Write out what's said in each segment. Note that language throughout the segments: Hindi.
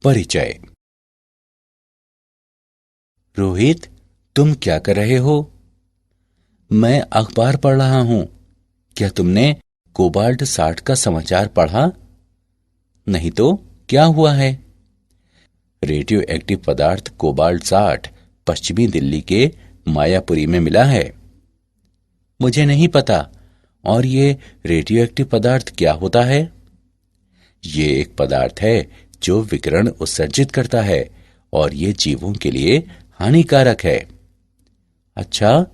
परिचय। रोहित, तुम क्या कर रहे हो? मैं अखबार पढ़ रहा हूं। क्या तुमने कोबाल्ट 60 का समाचार पढ़ा? नहीं तो क्या हुआ है? रेडियो एक्टिव पदार्थ कोबाल्ट 60 पश्चिमी दिल्ली के मायापुरी में मिला है। मुझे नहीं पता। और ये रेडियो एक्टिव पदार्थ क्या होता है? ये एक पदार्थ है जो विकिरण उत्सर्जित करता है और ये जीवों के लिए हानिकारक है। अच्छा,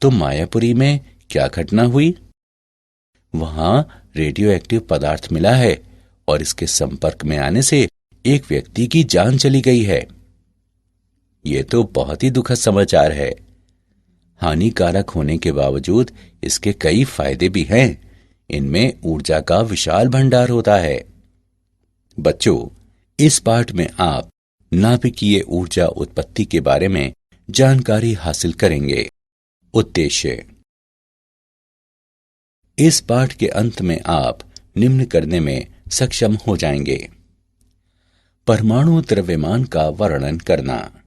तो मायापुरी में क्या घटना हुई? वहां रेडियो एक्टिव पदार्थ मिला है और इसके संपर्क में आने से एक व्यक्ति की जान चली गई है। ये तो बहुत ही दुखद समाचार है। हानिकारक होने के बावजूद इसके कई फायदे भी हैं। इनमें ऊर्जा का विशाल भंडार होता है। बच्चों, इस पाठ में आप नाभिकीय ऊर्जा उत्पत्ति के बारे में जानकारी हासिल करेंगे। उद्देश्य: इस पाठ के अंत में आप निम्न करने में सक्षम हो जाएंगे। परमाणु द्रव्यमान का वर्णन करना,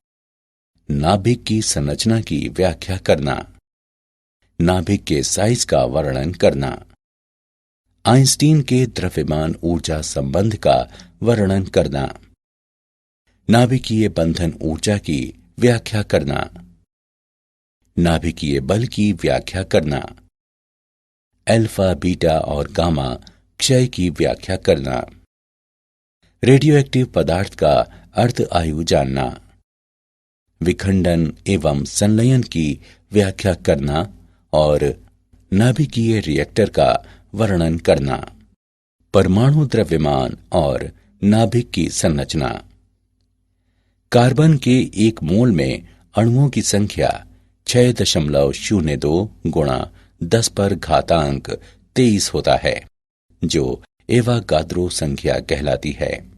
नाभिक की संरचना की व्याख्या करना, नाभिक के साइज का वर्णन करना, आइंस्टीन के द्रव्यमान ऊर्जा संबंध का वर्णन करना, नाभिकीय बंधन ऊर्जा की व्याख्या करना, नाभिकीय बल की व्याख्या करना, अल्फा, बीटा और गामा क्षय की व्याख्या करना, रेडियोएक्टिव पदार्थ का अर्ध आयु जानना, विखंडन एवं संलयन की व्याख्या करना और नाभिकीय रिएक्टर का वर्णन करना। परमाणु द्रव्यमान और नाभिक की संरचना। कार्बन के एक मोल में अणुओं की संख्या 6.02 गुणा 10 पर घातांक 23 होता है, जो एवागाद्रो संख्या कहलाती है।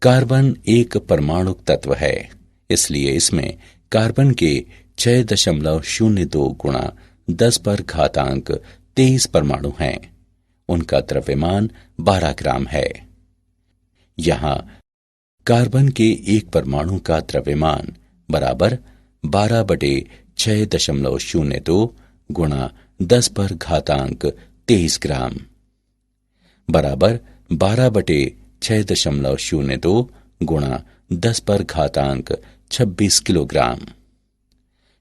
कार्बन एक परमाणुक तत्व है, इसलिए इसमें कार्बन के 6.02 गुणा 10 पर घातांक 23 परमाणु हैं। उनका द्रव्यमान 12 ग्राम है। यहां कार्बन के एक परमाणु का द्रव्यमान बराबर 12/6.02 गुणा 10 पर घातांक 23 ग्राम बराबर 12/6.02 गुणा 10 पर घातांक 26 किलोग्राम।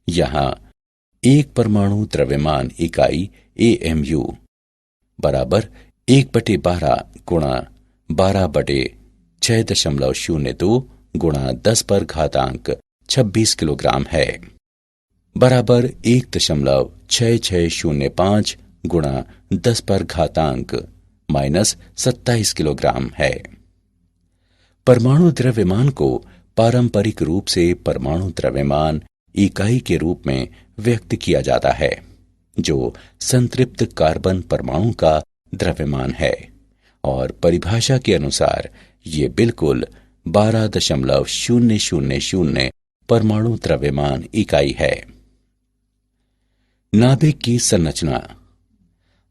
यहां एक परमाणु द्रव्यमान इकाई AMU बराबर 1/12 गुणा 12/6.02 गुणा 10 पर घातांक 26 किलोग्राम है, बराबर 1.6605 गुणा 10 पर घातांक -27 किलोग्राम है। परमाणु द्रव्यमान को पारंपरिक रूप से परमाणु द्रव्यमान इकाई के रूप में व्यक्त किया जाता है, जो संतृप्त कार्बन परमाणु का द्रव्यमान है, और परिभाषा के अनुसार ये बिल्कुल 12.000 परमाणु द्रव्यमान इकाई है। नाभिक की संरचना।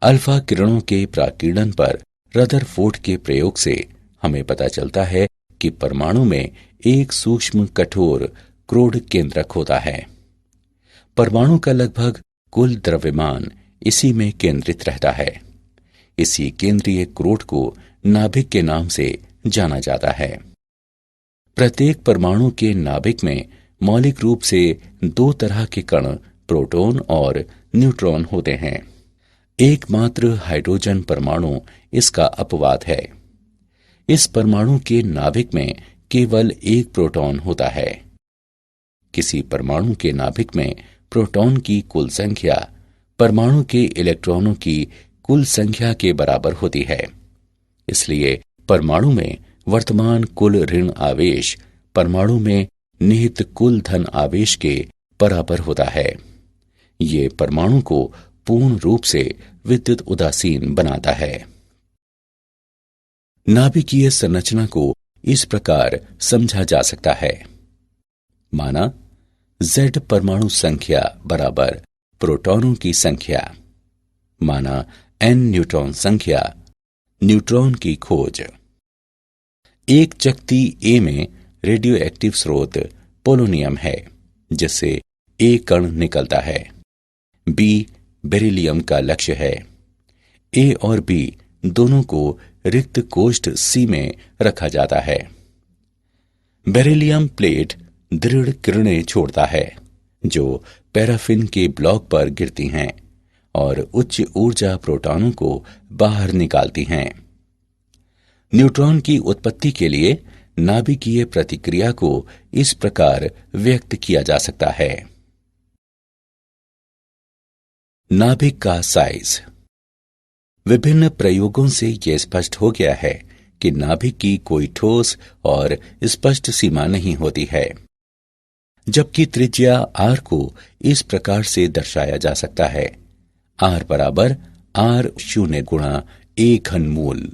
अल्फा किरणों के प्राकीर्णन पर रदरफोर्ड के प्रयोग से हमें पता चलता है कि परमाणु में एक सूक्ष्म कठोर क्रोड केंद्रक होता है। परमाणु का लगभग कुल द्रव्यमान इसी में केंद्रित रहता है। इसी केंद्रीय क्रोड को नाभिक के नाम से जाना जाता है। प्रत्येक परमाणु के नाभिक में मौलिक रूप से 2 तरह के कण, प्रोटॉन और न्यूट्रॉन होते हैं। एकमात्र हाइड्रोजन परमाणु इसका अपवाद है। इस परमाणु के नाभिक में केवल एक प्रोटॉन होता है। किसी परमाणु के नाभिक में प्रोटॉन की कुल संख्या परमाणु के इलेक्ट्रॉनों की कुल संख्या के बराबर होती है। इसलिए परमाणु में वर्तमान कुल ऋण आवेश परमाणु में निहित कुल धन आवेश के बराबर होता है। ये परमाणु को पूर्ण रूप से विद्युत उदासीन बनाता है। नाभिकीय संरचना को इस प्रकार समझा जा सकता है। माना Z परमाणु संख्या बराबर प्रोटॉनों की संख्या। माना N न्यूट्रॉन संख्या, न्यूट्रॉन की खोज। एक चकती ए में रेडियो एक्टिव स्रोत पोलोनियम है, जिससे ए कण निकलता है। बी बेरिलियम का लक्ष्य है। ए और बी दोनों को रिक्त कोष्ठ सी में रखा जाता है। बेरिलियम प्लेट दृढ़ किरणें छोड़ता है, जो पैराफिन के ब्लॉक पर गिरती हैं और उच्च ऊर्जा प्रोटॉनों को बाहर निकालती हैं। न्यूट्रॉन की उत्पत्ति के लिए नाभिकीय प्रतिक्रिया को इस प्रकार व्यक्त किया जा सकता है। नाभिक का साइज। विभिन्न प्रयोगों से यह स्पष्ट हो गया है कि नाभिक की कोई ठोस और स्पष्ट सीमा नहीं होती है, जबकि त्रिज्या r को इस प्रकार से दर्शाया जा सकता है: r बराबर r0 गुणा a घनमूल,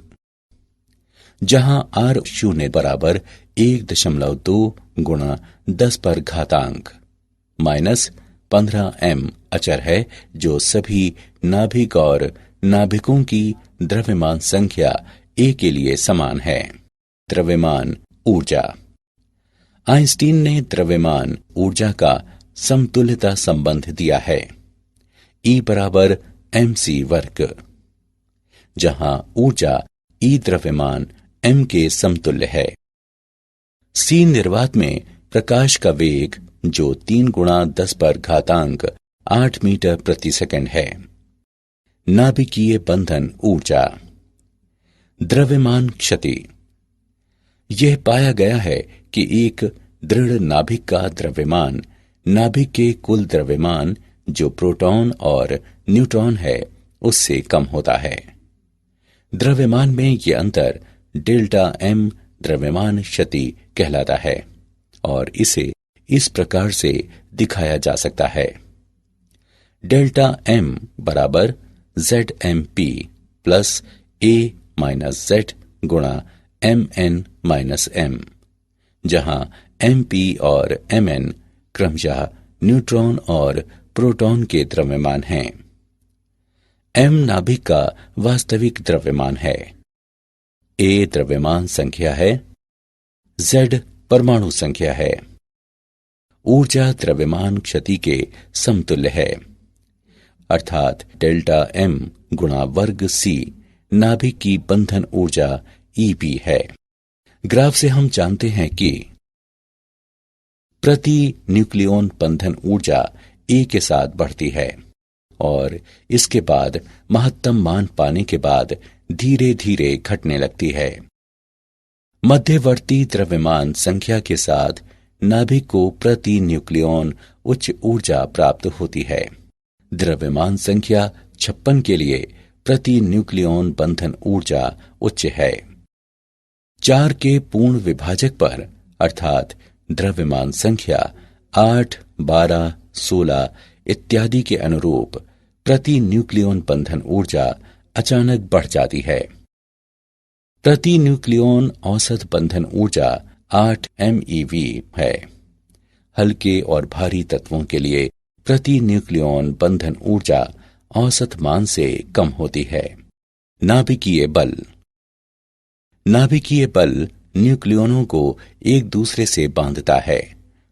जहां r0 बराबर 1.2 गुणा 10 पर घातांक -15m अचर है, जो सभी नाभिक और नाभिकों की द्रव्यमान संख्या a के लिए समान है। द्रव्यमान ऊर्जा। आइंस्टीन ने द्रव्यमान ऊर्जा का समतुल्यता संबंध दिया है, E बराबर mc वर्ग, जहां ऊर्जा E द्रव्यमान m के समतुल्य है। C निर्वात में प्रकाश का वेग, जो 3 गुणा 10 पर घातांक 8 मीटर प्रति सेकंड है। नाभिकीय बंधन ऊर्जा। द्रव्यमान क्षति। यह पाया गया है कि एक दृढ़ नाभिक का द्रव्यमान नाभिक के कुल द्रव्यमान, जो प्रोटॉन और न्यूट्रॉन है, उससे कम होता है। द्रव्यमान में यह अंतर डेल्टा m द्रव्यमान क्षति कहलाता है और इसे इस प्रकार से दिखाया जा सकता है: डेल्टा m बराबर ZMP plus A minus Z गुणा Mn माइनस M, जहां MP और Mn क्रमशः न्यूट्रॉन और प्रोटॉन के द्रव्यमान हैं। M नाभिक का वास्तविक द्रव्यमान है, A द्रव्यमान संख्या है, Z परमाणु संख्या है। ऊर्जा द्रव्यमान क्षति के समतुल्य है, अर्थात डेल्टा m गुणा वर्ग c नाभिक की बंधन ऊर्जा Eb है। ग्राफ से हम जानते हैं कि प्रति न्यूक्लियॉन बंधन ऊर्जा A के साथ बढ़ती है और इसके बाद महत्तम मान पाने के बाद धीरे धीरे घटने लगती है। मध्यवर्ती द्रव्यमान संख्या के साथ नाभिक को प्रति न्यूक्लियॉन उच्च ऊर्जा प्राप्त होती है। द्रव्यमान संख्या 56 के लिए प्रति न्यूक्लियॉन बंधन ऊर्जा उच्च है। 4 के पूर्ण विभाजक पर, अर्थात द्रव्यमान संख्या 8, 12, 16 इत्यादि के अनुरूप प्रति न्यूक्लियॉन बंधन ऊर्जा अचानक बढ़ जाती है। प्रति न्यूक्लियॉन औसत बंधन ऊर्जा 8 MeV है। हल्के और भारी तत्वों के लिए प्रति न्यूक्लियॉन बंधन ऊर्जा औसत मान से कम होती है। नाभिकीय बल। नाभिकीय बल न्यूक्लियॉनों को एक दूसरे से बांधता है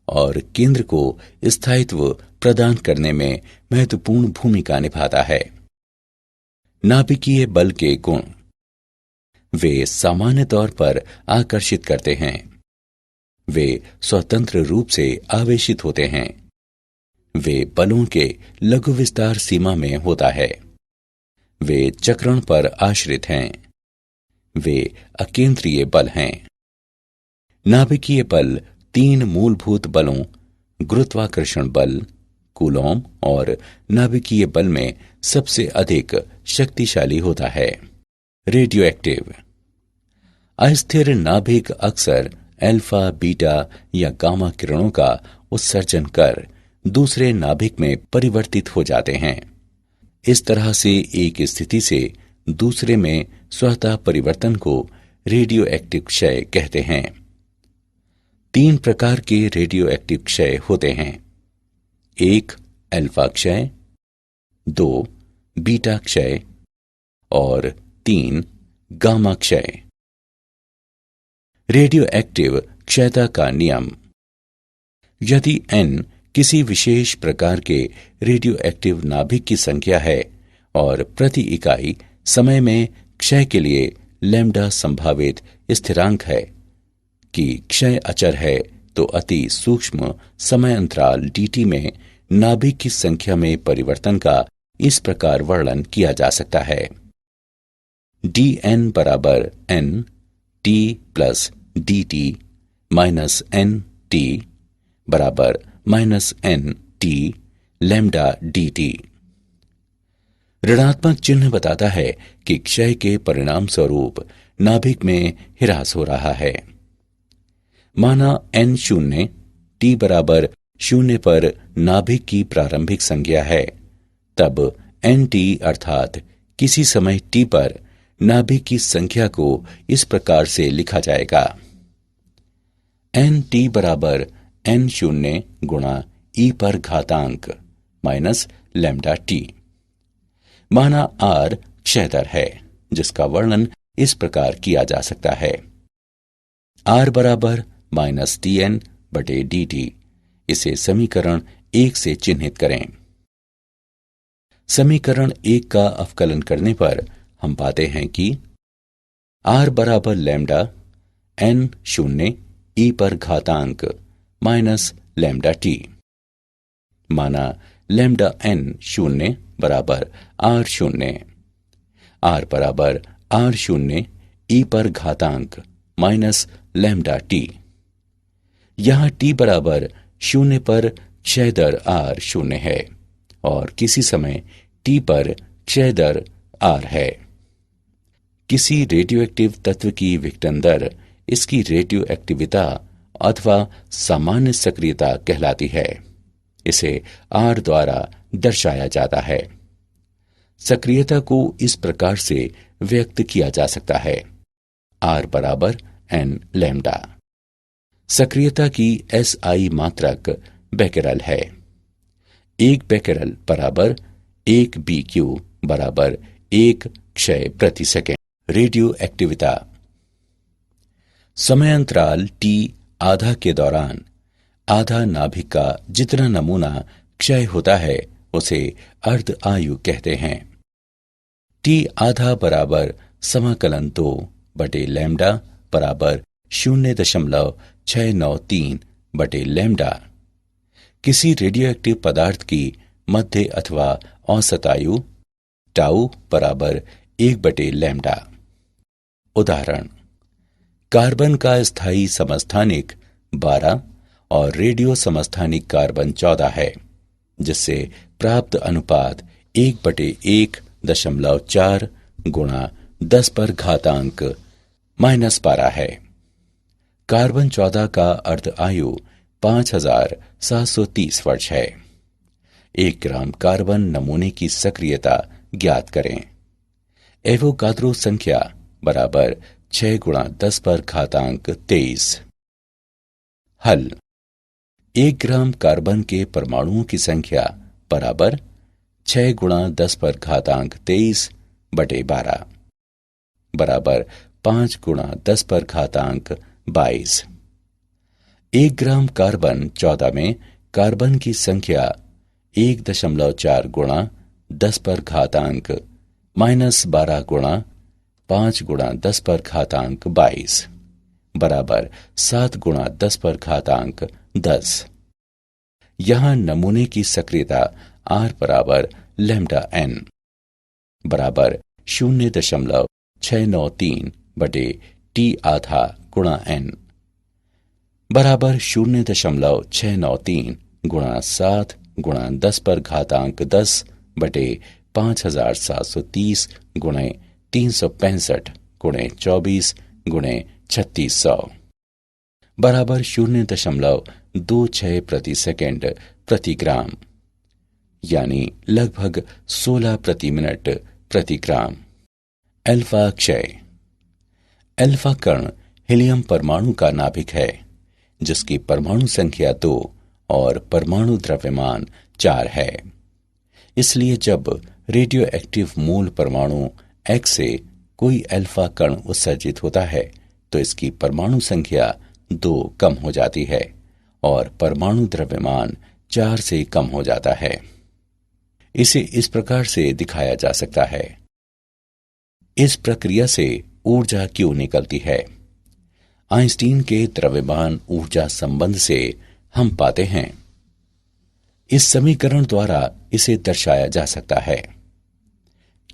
और केंद्र को स्थायित्व प्रदान करने में महत्वपूर्ण भूमिका निभाता है। नाभिकीय बल के गुण। वे सामान्य तौर पर आकर्षित करते हैं। वे स्वतंत्र रूप से आवेशित होते हैं। वे बलों के लघु विस्तार सीमा में होता है। वे चक्रण पर आश्रित हैं। वे अकेंद्रीय बल हैं। नाभिकीय बल 3 मूलभूत बलों गुरुत्वाकर्षण बल, कूलॉम और नाभिकीय बल में सबसे अधिक शक्तिशाली होता है। Radio active. अस्थिर नाभिक अक्सर अल्फा, बीटा या गामा किरणों का उत्सर्जन कर दूसरे नाभिक में परिवर्तित हो जाते हैं। इस तरह से एक स्थिति से दूसरे में स्वतः परिवर्तन को रेडियो एक्टिव क्षय कहते हैं। 3 प्रकार के रेडियो एक्टिव क्षय होते हैं: 1 अल्फा क्षय, 2 बीटा क्षय और 3 गामा क्षय। रेडियो एक्टिव क्षयता का नियम। यदि n किसी विशेष प्रकार के रेडियो एक्टिव नाभिक की संख्या है और प्रति इकाई समय में क्षय के लिए लैम्ब्डा संभावित स्थिरांक है कि क्षय अचर है, तो अति सूक्ष्म समय अंतराल dt में नाभिक की संख्या में परिवर्तन का इस प्रकार वर्णन किया जा सकता है। dn बराबर n t plus dt minus n t बराबर minus n t lambda dt। ऋणात्मक चिन्ह बताता है कि क्षय के परिणाम स्वरूप नाभिक में ह्रास हो रहा है। माना n शून्य t बराबर शून्य पर नाभिक की प्रारंभिक संख्या है, तब nt अर्थात किसी समय t पर नाभिक की संख्या को इस प्रकार से लिखा जाएगा। nt बराबर n शून्य गुणा e पर घातांक माइनस लैम्ब्डा t। माना r क्षय दर है, जिसका वर्णन इस प्रकार किया जा सकता है। r बराबर माइनस tn बटे dt। इसे समीकरण 1 से चिन्हित करें। समीकरण 1 का अवकलन करने पर हम पाते हैं कि r बराबर लैम्ब्डा n शून्य e पर घातांक माइनस लैम्ब्डा t। माना लैम्ब्डा n शून्य बराबर r शून्य, r बराबर r शून्य e पर घातांक माइनस लैम्ब्डा t। यहां t बराबर शून्य पर क्षय दर r शून्य है और किसी समय t पर क्षय दर r है। किसी रेडियोएक्टिव तत्व की विघटन दर इसकी रेडियो एक्टिविता अथवा सामान्य सक्रियता कहलाती है। इसे r द्वारा दर्शाया जाता है। सक्रियता को इस प्रकार से व्यक्त किया जा सकता है। r बराबर n लैम्ब्डा। सक्रियता की SI मात्रक बेकेरल है। 1 बेकेरल बराबर 1 BQ बराबर 1 क्षय प्रति सेकेंड। रेडियो एक्टिविता। समय अंतराल T आधा के दौरान आधा नाभिक का जितना नमूना क्षय होता है उसे अर्ध आयु कहते हैं। T आधा बराबर समाकलन 2 बटे लैम्ब्डा बराबर 0.693 बटे लैम्ब्डा। किसी रेडियोएक्टिव पदार्थ की मध्य अथवा औसत आयु टाउ बराबर 1 बटे लैम्ब्डा। उदाहरण: कार्बन का स्थायी समस्थानिक 12 और रेडियो समस्थानिक कार्बन 14 है, जिससे प्राप्त अनुपात 1/1.4 गुणा 10 पर घातांक -12 है। कार्बन 14 का अर्ध आयु 5730 वर्ष है। 1 ग्राम कार्बन नमूने की सक्रियता ज्ञात करें। एवोगाद्रो संख्या बराबर 6 गुणा 10 पर घातांक 23। हल: 1 ग्राम कार्बन के परमाणुओं की संख्या बराबर 6 गुणा 10 पर घातांक 23 बटे 12 बराबर 5 गुणा 10 पर घातांक 22। 1 ग्राम कार्बन 14 में कार्बन की संख्या 1.4 गुणा 10 पर घातांक -12 गुणा 5 गुणा 10 पर घातांक 22 बराबर 7 गुणा 10 पर घातांक 10। यहां नमूने की सक्रियता R बराबर लैम्ब्डा n बराबर 0.693 बटे T आधा गुणा n बराबर 0.693 गुणा 7 गुणा 10 पर घातांक 10 बटे 5730 गुणे 365 गुणे 24 गुणे 3600 बराबर 0.26 प्रति सेकेंड प्रति ग्राम, यानी लगभग 16 प्रति मिनट प्रति ग्राम। अल्फा क्षय। अल्फा कण हीलियम परमाणु का नाभिक है, जिसकी परमाणु संख्या 2 और परमाणु द्रव्यमान 4 है। इसलिए जब रेडियो एक्टिव मूल परमाणु X से कोई अल्फा कण उत्सर्जित होता है तो इसकी परमाणु संख्या 2 कम हो जाती है और परमाणु द्रव्यमान 4 से कम हो जाता है। इसे इस प्रकार से दिखाया जा सकता है। इस प्रक्रिया से ऊर्जा क्यों निकलती है? आइंस्टीन के द्रव्यमान ऊर्जा संबंध से हम पाते हैं, इस समीकरण द्वारा इसे दर्शाया जा सकता है।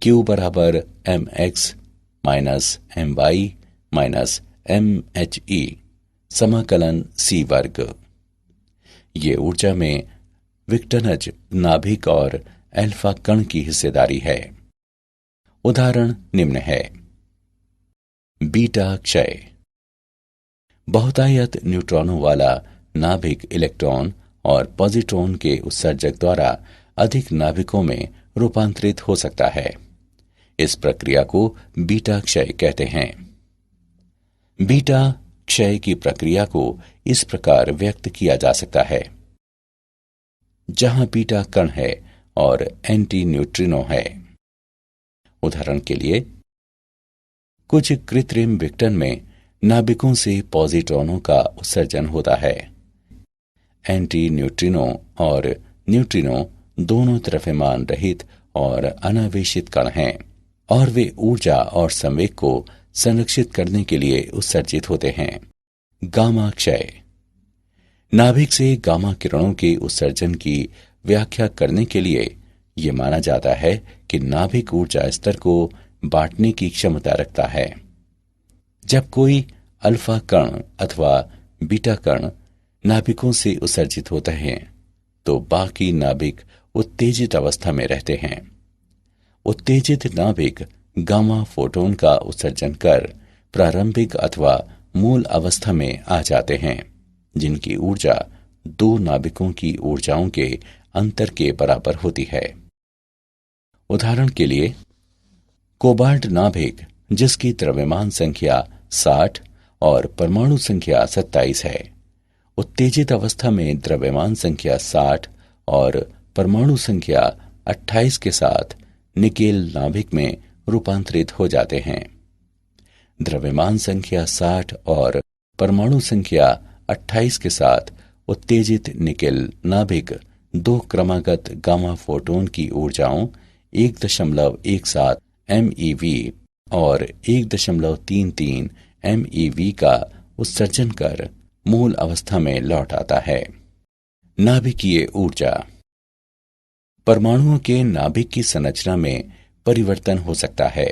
Q बराबर mx minus my minus mhe समाकलन c वर्ग। ये ऊर्जा में विघटनज नाभिक और अल्फा कण की हिस्सेदारी है। उदाहरण निम्न है। बीटा क्षय। बहुतायत न्यूट्रॉनों वाला नाभिक इलेक्ट्रॉन और पॉजिट्रॉन के उत्सर्जक द्वारा अधिक नाभिकों में रूपांतरित हो सकता है। इस प्रक्रिया को बीटा क्षय कहते हैं। बीटा क्षय की प्रक्रिया को इस प्रकार व्यक्त किया जा सकता है। जहां बीटा कण है और एंटी न्यूट्रिनो है। उदाहरण के लिए, कुछ कृत्रिम विघटन में नाभिकों से पॉजिट्रॉनों का उत्सर्जन होता है। एंटी न्यूट्रिनो और न्यूट्रिनो दोनों द्रव्यमान रहित और अनावेशित कण हैं और वे ऊर्जा और संवेग को संरक्षित करने के लिए उत्सर्जित होते हैं। गामा क्षय। नाभिक से गामा किरणों के उत्सर्जन की व्याख्या करने के लिए यह माना जाता है कि नाभिक ऊर्जा स्तर को बांटने की क्षमता रखता है। जब कोई अल्फा कण अथवा बीटा कण नाभिकों से उत्सर्जित होते हैं तो बाकी नाभिक उत्तेजित अवस्था में रहते हैं। उत्तेजित नाभिक गामा फोटोन का उत्सर्जन कर प्रारंभिक अथवा मूल अवस्था में आ जाते हैं, जिनकी ऊर्जा दो नाभिकों की ऊर्जाओं के अंतर के बराबर होती है। उदाहरण के लिए, कोबाल्ट नाभिक जिसकी द्रव्यमान संख्या 60 और परमाणु संख्या 27 है, उत्तेजित अवस्था में द्रव्यमान संख्या 60 और परमाणु संख्या 28 के साथ निकेल नाभिक में रूपांतरित हो जाते हैं। द्रव्यमान संख्या 60 और परमाणु संख्या 28 के साथ उत्तेजित निकेल नाभिक दो क्रमागत गामा फोटोन की ऊर्जाओं 1.17 MeV और 1.33 MeV का उत्सर्जन कर मूल अवस्था में लौट आता है। नाभिकीय ऊर्जा। परमाणुओं के नाभिक की संरचना में परिवर्तन हो सकता है।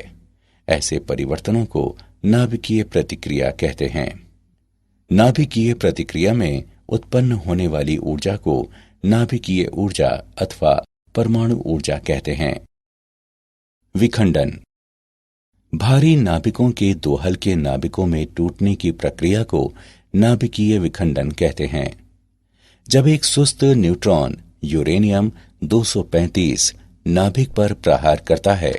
ऐसे परिवर्तनों को नाभिकीय प्रतिक्रिया कहते हैं। नाभिकीय प्रतिक्रिया में उत्पन्न होने वाली ऊर्जा को नाभिकीय ऊर्जा अथवा परमाणु ऊर्जा कहते हैं। विखंडन। भारी नाभिकों के दो हल्के नाभिकों में टूटने की प्रक्रिया को नाभिकीय विखंडन कहते हैं। जब एक सुस्त न्यूट्रॉन यूरेनियम 235 नाभिक पर प्रहार करता है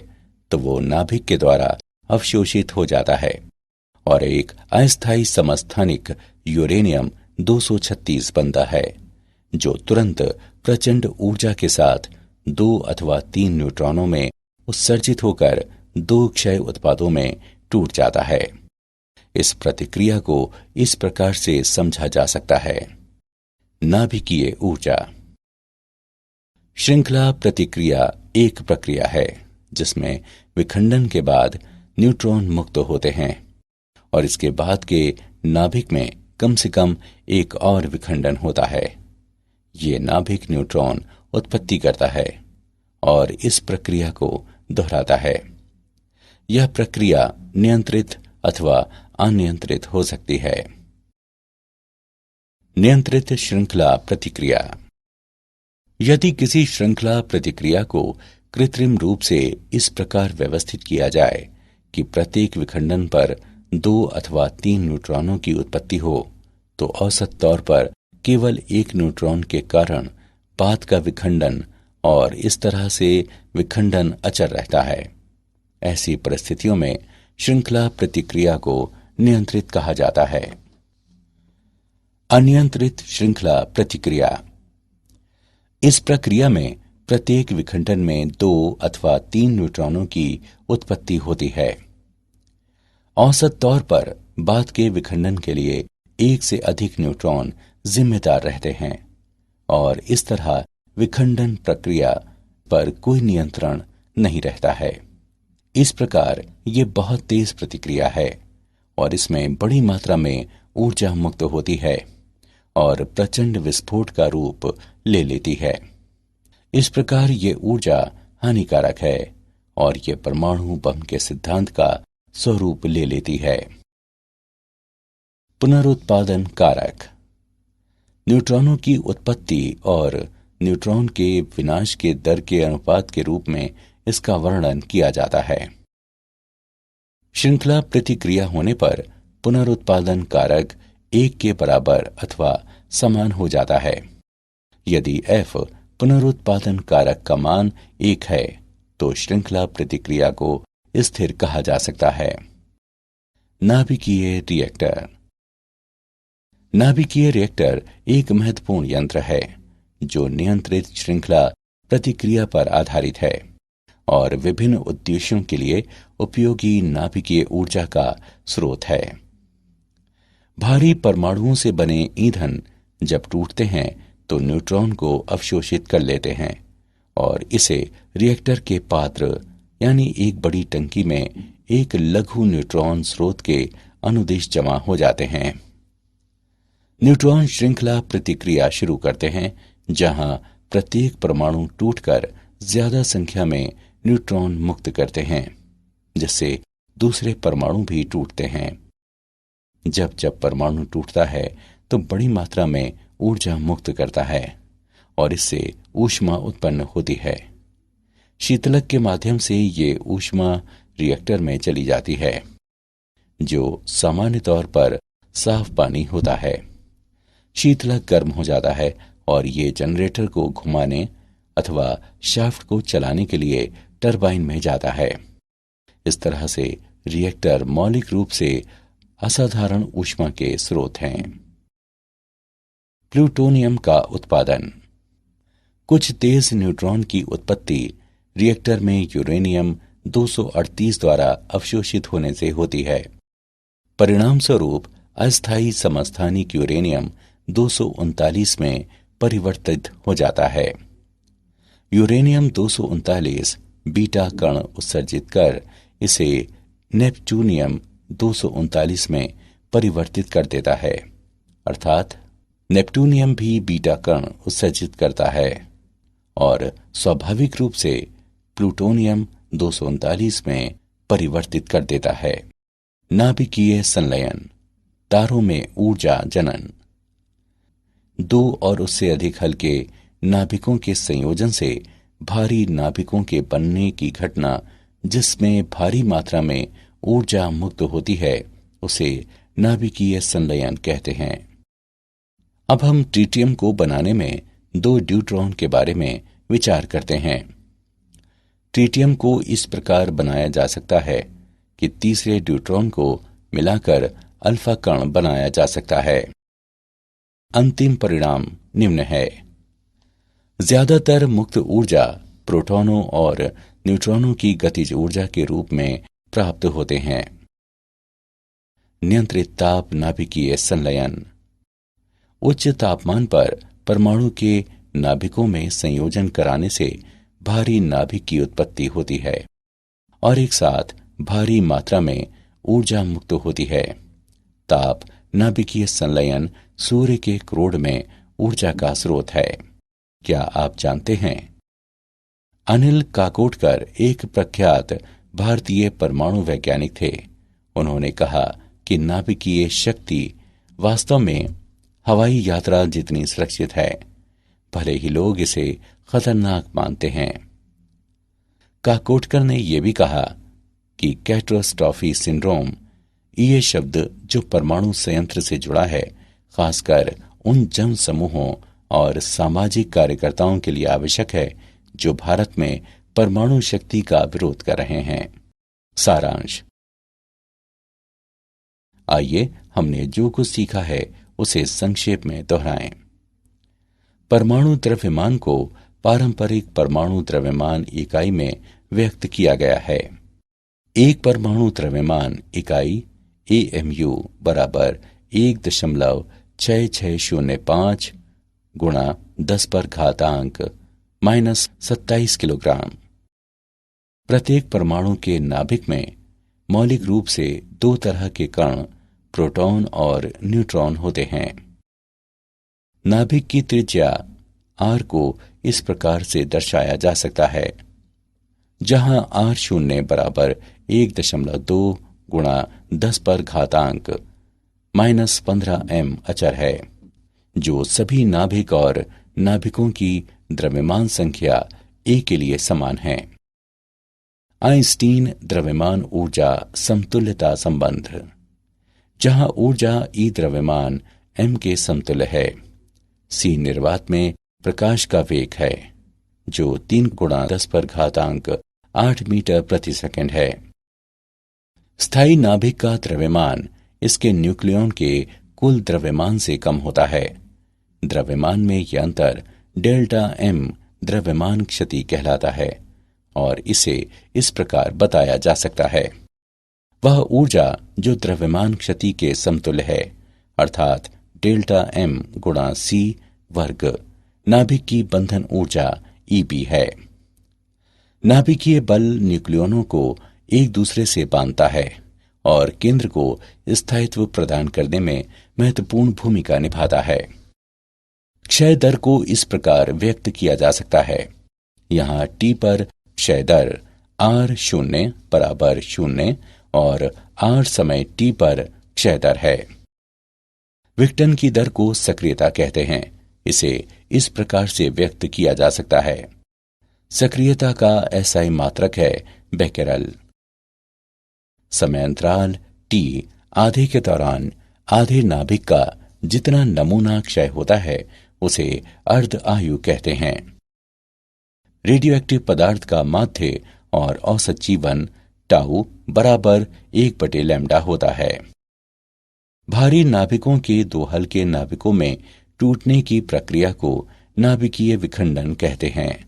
तो वो नाभिक के द्वारा अवशोषित हो जाता है और एक अस्थायी समस्थानिक यूरेनियम 236 बनता है, जो तुरंत प्रचंड ऊर्जा के साथ 2 अथवा 3 न्यूट्रॉनों में उत्सर्जित होकर 2 क्षय उत्पादों में टूट जाता है। इस प्रतिक्रिया को इस प्रकार से समझा जा सकता है। नाभिकीय ऊर्जा। श्रृंखला प्रतिक्रिया एक प्रक्रिया है जिसमें विखंडन के बाद न्यूट्रॉन मुक्त होते हैं और इसके बाद के नाभिक में कम से कम एक और विखंडन होता है। ये नाभिक न्यूट्रॉन उत्पत्ति करता है और इस प्रक्रिया को दोहराता है। यह प्रक्रिया नियंत्रित अथवा अनियंत्रित हो सकती है। नियंत्रित श्रृंखला प्रतिक्रिया। यदि किसी श्रृंखला प्रतिक्रिया को कृत्रिम रूप से इस प्रकार व्यवस्थित किया जाए कि प्रत्येक विखंडन पर 2 अथवा 3 न्यूट्रॉनों की उत्पत्ति हो, तो औसत तौर पर केवल एक न्यूट्रॉन के कारण बाद का विखंडन और इस तरह से विखंडन अचर रहता है। ऐसी परिस्थितियों में श्रृंखला प्रतिक्रिया को नियंत्रित कहा जाता है। अनियंत्रित श्रृंखला प्रतिक्रिया। इस प्रक्रिया में प्रत्येक विखंडन में 2 अथवा 3 न्यूट्रॉनों की उत्पत्ति होती है। औसत तौर पर बाद के विखंडन के लिए एक से अधिक न्यूट्रॉन जिम्मेदार रहते हैं और इस तरह विखंडन प्रक्रिया पर कोई नियंत्रण नहीं रहता है। इस प्रकार ये बहुत तेज प्रतिक्रिया है और इसमें बड़ी मात्रा में ऊर्जा मुक्त होती है और प्रचंड विस्फोट का रूप ले लेती है। इस प्रकार ये ऊर्जा हानिकारक है और ये परमाणु बम के सिद्धांत का स्वरूप ले लेती है। पुनरुत्पादन कारक। न्यूट्रॉनों की उत्पत्ति और न्यूट्रॉन के विनाश के दर के अनुपात के रूप में इसका वर्णन किया जाता है। श्रृंखला प्रतिक्रिया होने पर पुनरुत्पादन कारक 1 के बराबर अथवा समान हो जाता है। यदि F पुनरुत्पादन कारक का मान 1 है तो श्रृंखला प्रतिक्रिया को स्थिर कहा जा सकता है। नाभिकीय रिएक्टर। नाभिकीय रिएक्टर एक महत्वपूर्ण यंत्र है जो नियंत्रित श्रृंखला प्रतिक्रिया पर आधारित है और विभिन्न उद्देश्यों के लिए उपयोगी नाभिकीय ऊर्जा का स्रोत है। भारी परमाणुओं से बने ईंधन जब टूटते हैं तो न्यूट्रॉन को अवशोषित कर लेते हैं और इसे रिएक्टर के पात्र यानी एक बड़ी टंकी में एक लघु न्यूट्रॉन स्रोत के अनुदिश जमा हो जाते हैं। न्यूट्रॉन श्रृंखला प्रतिक्रिया शुरू करते हैं जहां प्रत्येक परमाणु टूटकर ज्यादा संख्या में न्यूट्रॉन मुक्त करते हैं, जिससे दूसरे परमाणु भी टूटते हैं। जब जब परमाणु टूटता है तो बड़ी मात्रा में ऊर्जा मुक्त करता है और इससे ऊष्मा उत्पन्न होती है। शीतलक के माध्यम से ये ऊष्मा रिएक्टर में चली जाती है, जो सामान्य तौर पर साफ पानी होता है। शीतलक गर्म हो जाता है और ये जनरेटर को घुमाने अथवा शाफ्ट को चलाने के लिए टरबाइन में जाता है। इस तरह से रिएक्टर मौलिक रूप से असाधारण ऊष्मा के स्रोत हैं। प्लूटोनियम का उत्पादन। कुछ तेज न्यूट्रॉन की उत्पत्ति रिएक्टर में यूरेनियम 238 द्वारा अवशोषित होने से होती है। परिणाम स्वरूप अस्थायी समस्थानिक यूरेनियम 239 में परिवर्तित हो जाता है। यूरेनियम 239 बीटा कण उत्सर्जित कर इसे नेपच्यूनियम 239 में परिवर्तित कर देता है, अर्थात नेपट्यूनियम भी बीटा कण उत्सर्जित करता है और स्वाभाविक रूप से प्लूटोनियम 239 में परिवर्तित कर देता है। नाभिकीय संलयन, तारों में ऊर्जा जनन। 2 और उससे अधिक हल्के नाभिकों के संयोजन से भारी नाभिकों के बनने की घटना, जिसमें भारी मात्रा में ऊर्जा मुक्त होती है, उसे नाभिकीय संलयन कहते हैं। अब हम ट्रिटियम को बनाने में 2 ड्यूट्रॉन के बारे में विचार करते हैं। ट्रिटियम को इस प्रकार बनाया जा सकता है कि तीसरे ड्यूट्रॉन को मिलाकर अल्फा कण बनाया जा सकता है। अंतिम परिणाम निम्न है। ज्यादातर मुक्त ऊर्जा प्रोटॉनों और न्यूट्रॉनों की गतिज ऊर्जा के रूप में प्राप्त होते हैं। नियंत्रित ताप नाभिकीय संलयन। उच्च तापमान पर परमाणु के नाभिकों में संयोजन कराने से भारी नाभिक की उत्पत्ति होती है और एक साथ भारी मात्रा में ऊर्जा मुक्त होती है। ताप नाभिकीय संलयन सूर्य के क्रोड में ऊर्जा का स्रोत है। क्या आप जानते हैं? अनिल काकोडकर एक प्रख्यात भारतीय परमाणु वैज्ञानिक थे। उन्होंने कहा कि नाभिकीय शक्ति वास्तव में हवाई यात्रा जितनी सुरक्षित है, भले ही लोग इसे खतरनाक मानते हैं। काकोडकर ने यह भी कहा कि कैटास्ट्रॉफी सिंड्रोम, ये शब्द जो परमाणु संयंत्र से जुड़ा है, खासकर उन जन समूहों और सामाजिक कार्यकर्ताओं के लिए आवश्यक है जो भारत में परमाणु शक्ति का विरोध कर रहे हैं। सारांश। आइए हमने जो कुछ सीखा है उसे संक्षेप में दोहराएं। परमाणु द्रव्यमान को पारंपरिक परमाणु द्रव्यमान इकाई में व्यक्त किया गया है। एक परमाणु द्रव्यमान इकाई AMU बराबर 1.6605 गुणा 10 पर घातांक -27 किलोग्राम। प्रत्येक परमाणु के नाभिक में मौलिक रूप से दो तरह के कण, प्रोटॉन और न्यूट्रॉन होते हैं। नाभिक की त्रिज्या r को इस प्रकार से दर्शाया जा सकता है, जहां r0 बराबर 1.2 गुणा 10 पर घातांक -15 m अचर है, जो सभी नाभिक और नाभिकों की द्रव्यमान संख्या a के लिए समान है। आइंस्टीन द्रव्यमान ऊर्जा समतुल्यता संबंध, जहां ऊर्जा E द्रव्यमान m के समतुल्य है। c निर्वात में प्रकाश का वेग है, जो 3 गुणा 10 पर घातांक 8 मीटर प्रति सेकंड है। स्थायी नाभिक का द्रव्यमान इसके न्यूक्लियॉन के कुल द्रव्यमान से कम होता है। द्रव्यमान में यह अंतर डेल्टा m द्रव्यमान क्षति कहलाता है और इसे इस प्रकार बताया जा सकता है। वह ऊर्जा जो द्रव्यमान क्षति के समतुल्य है, अर्थात डेल्टा m गुणा c वर्ग, नाभिक की बंधन ऊर्जा Eb है। नाभिकीय बल न्यूक्लियनों को एक दूसरे से बांधता है और केंद्र को स्थायित्व प्रदान करने में महत्वपूर्ण भूमिका निभाता है। क्षय दर को इस प्रकार व्यक्त किया जा सकता है। यहाँ t पर क्षय दर r0 बराबर 0 और r समय t पर क्षय दर है। विघटन की दर को सक्रियता कहते हैं। इसे इस प्रकार से व्यक्त किया जा सकता है। सक्रियता का SI मात्रक है बेकेरल। समय अंतराल t आधे के दौरान आधे नाभिक का जितना नमूना क्षय होता है उसे अर्ध आयु कहते हैं। रेडियोएक्टिव पदार्थ का माध्य और औसत जीवन टाउ बराबर 1/λ होता है। भारी नाभिकों के दो हल्के नाभिकों में टूटने की प्रक्रिया को नाभिकीय विखंडन कहते हैं।